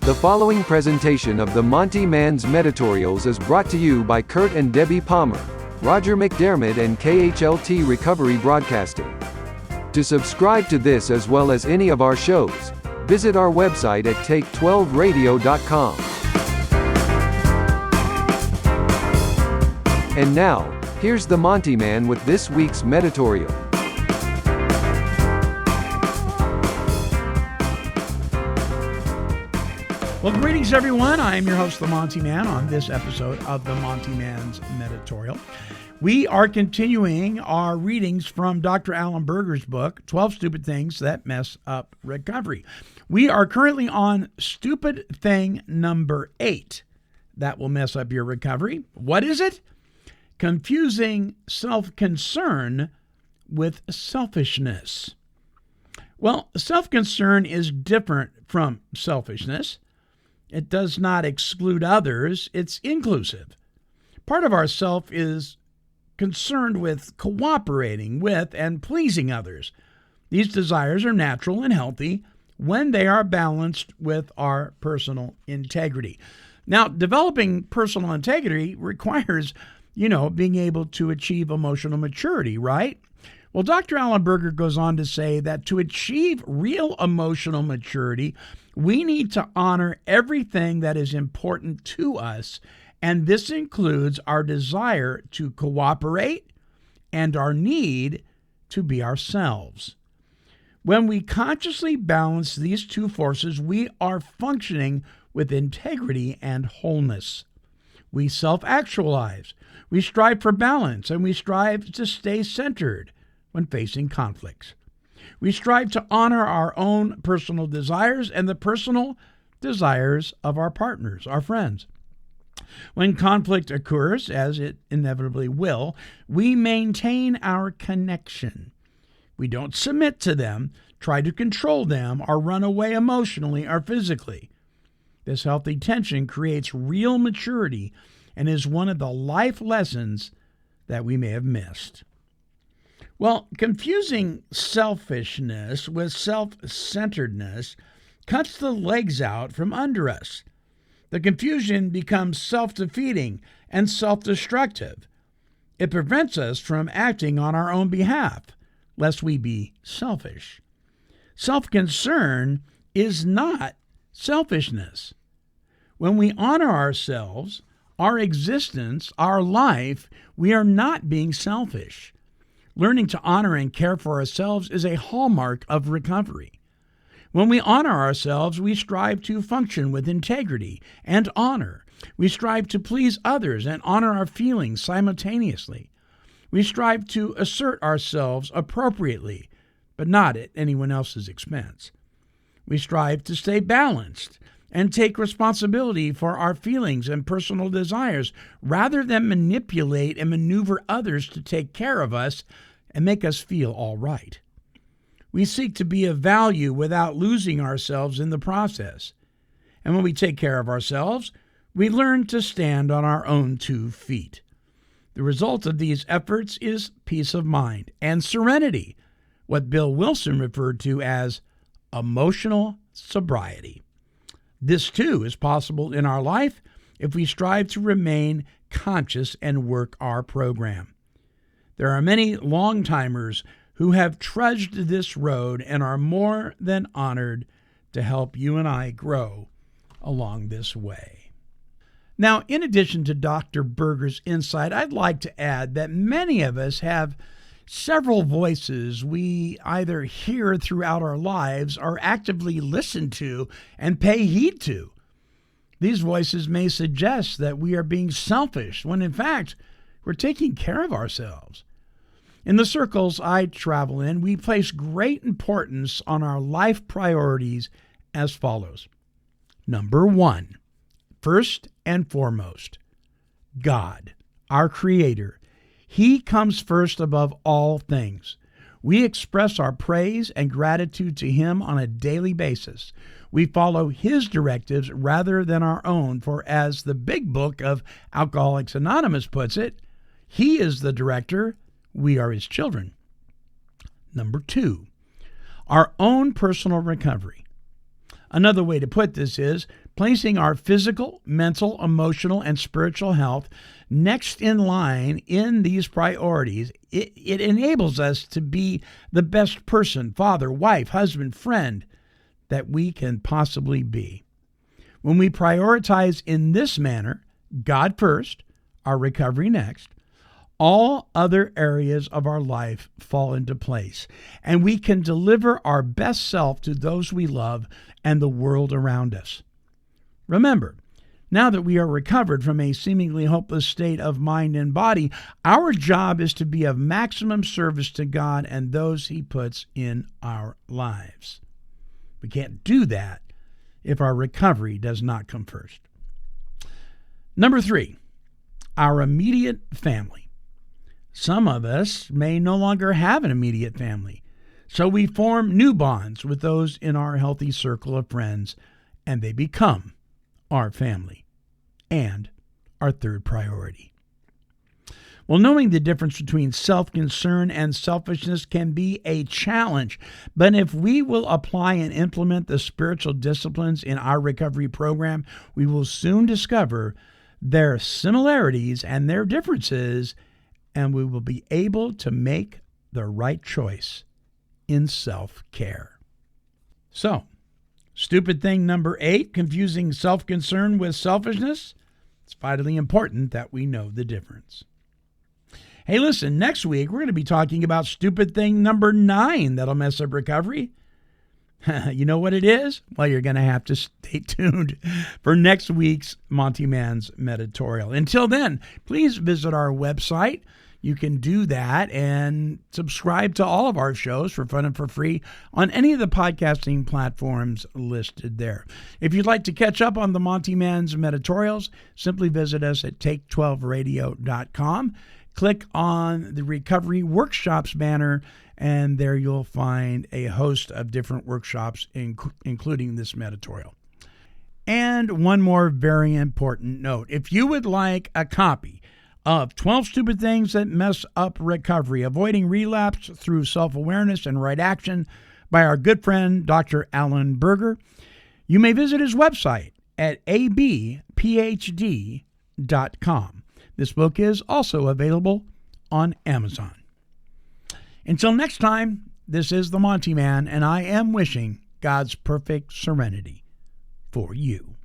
The following presentation of the Montyman's Meditorials is brought to you by Kurt and Debbie Palmer, Roger McDermott and KHLT Recovery Broadcasting. To subscribe to this as well as any of our shows, visit our website at take12radio.com. And now, here's the Montyman with this week's Meditorial. Well, greetings, everyone. I am your host, the Montyman, on this episode of the Montyman's Meditorial. We are continuing our readings from Dr. Alan Berger's book, 12 Stupid Things That Mess Up Recovery. We are currently on stupid thing number 8 that will mess up your recovery. What is it? Confusing self-concern with selfishness. Well, self-concern is different from selfishness. It does not exclude others. It's inclusive. Part of our self is concerned with cooperating with and pleasing others. These desires are natural and healthy when they are balanced with our personal integrity. Now, developing personal integrity requires, being able to achieve emotional maturity, right? Well, Dr. Alan Berger goes on to say that to achieve real emotional maturity, we need to honor everything that is important to us, and this includes our desire to cooperate and our need to be ourselves. When we consciously balance these two forces, we are functioning with integrity and wholeness. We self-actualize, we strive for balance, and we strive to stay centered when facing conflicts. We strive to honor our own personal desires and the personal desires of our partners, our friends. When conflict occurs, as it inevitably will, we maintain our connection. We don't submit to them, try to control them, or run away emotionally or physically. This healthy tension creates real maturity and is one of the life lessons that we may have missed. Well, confusing selfishness with self-centeredness cuts the legs out from under us. The confusion becomes self-defeating and self-destructive. It prevents us from acting on our own behalf, lest we be selfish. Self-concern is not selfishness. When we honor ourselves, our existence, our life, we are not being selfish. Learning to honor and care for ourselves is a hallmark of recovery. When we honor ourselves, we strive to function with integrity and honor. We strive to please others and honor our feelings simultaneously. We strive to assert ourselves appropriately, but not at anyone else's expense. We strive to stay balanced and take responsibility for our feelings and personal desires rather than manipulate and maneuver others to take care of us and make us feel all right. We seek to be of value without losing ourselves in the process. And when we take care of ourselves, we learn to stand on our own 2 feet. The result of these efforts is peace of mind and serenity, what Bill Wilson referred to as emotional sobriety. This, too, is possible in our life if we strive to remain conscious and work our program. There are many long-timers who have trudged this road and are more than honored to help you and I grow along this way. Now, in addition to Dr. Berger's insight, I'd like to add that many of us have several voices we either hear throughout our lives or actively listen to and pay heed to. These voices may suggest that we are being selfish when in fact we're taking care of ourselves. In the circles I travel in, we place great importance on our life priorities as follows. Number 1, first and foremost, God, our Creator. He comes first above all things. We express our praise and gratitude to Him on a daily basis. We follow His directives rather than our own, for as the big book of Alcoholics Anonymous puts it, He is the director, we are His children. Number 2, our own personal recovery. Another way to put this is placing our physical, mental, emotional, and spiritual health next in line in these priorities. It enables us to be the best person, father, wife, husband, friend that we can possibly be. When we prioritize in this manner, God first, our recovery next, all other areas of our life fall into place, and we can deliver our best self to those we love and the world around us. Remember, now that we are recovered from a seemingly hopeless state of mind and body, our job is to be of maximum service to God and those He puts in our lives. We can't do that if our recovery does not come first. Number 3, our immediate family. Some of us may no longer have an immediate family, so we form new bonds with those in our healthy circle of friends, and they become our family and our third priority. Well, knowing the difference between self-concern and selfishness can be a challenge, but if we will apply and implement the spiritual disciplines in our recovery program, we will soon discover their similarities and their differences, and we will be able to make the right choice in self-care. So, stupid thing number 8, confusing self-concern with selfishness. It's vitally important that we know the difference. Hey, listen, next week we're going to be talking about stupid thing number 9 that'll mess up recovery. You know what it is? Well, you're going to have to stay tuned for next week's Montyman's Meditorial. Until then, please visit our website. You can do that and subscribe to all of our shows for fun and for free on any of the podcasting platforms listed there. If you'd like to catch up on the Montyman's Meditorials, simply visit us at take12radio.com. Click on the Recovery Workshops banner, and there you'll find a host of different workshops, including this Meditorial. And one more very important note. If you would like a copy of 12 Stupid Things That Mess Up Recovery, Avoiding Relapse Through Self-Awareness and Right Action by our good friend, Dr. Alan Berger, you may visit his website at abphd.com. This book is also available on Amazon. Until next time, this is the Montyman, and I am wishing God's perfect serenity for you.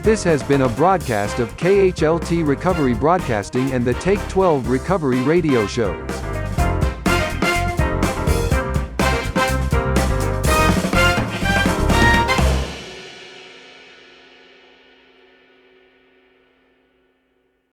This has been a broadcast of KHLT Recovery Broadcasting and the Take 12 Recovery Radio Shows.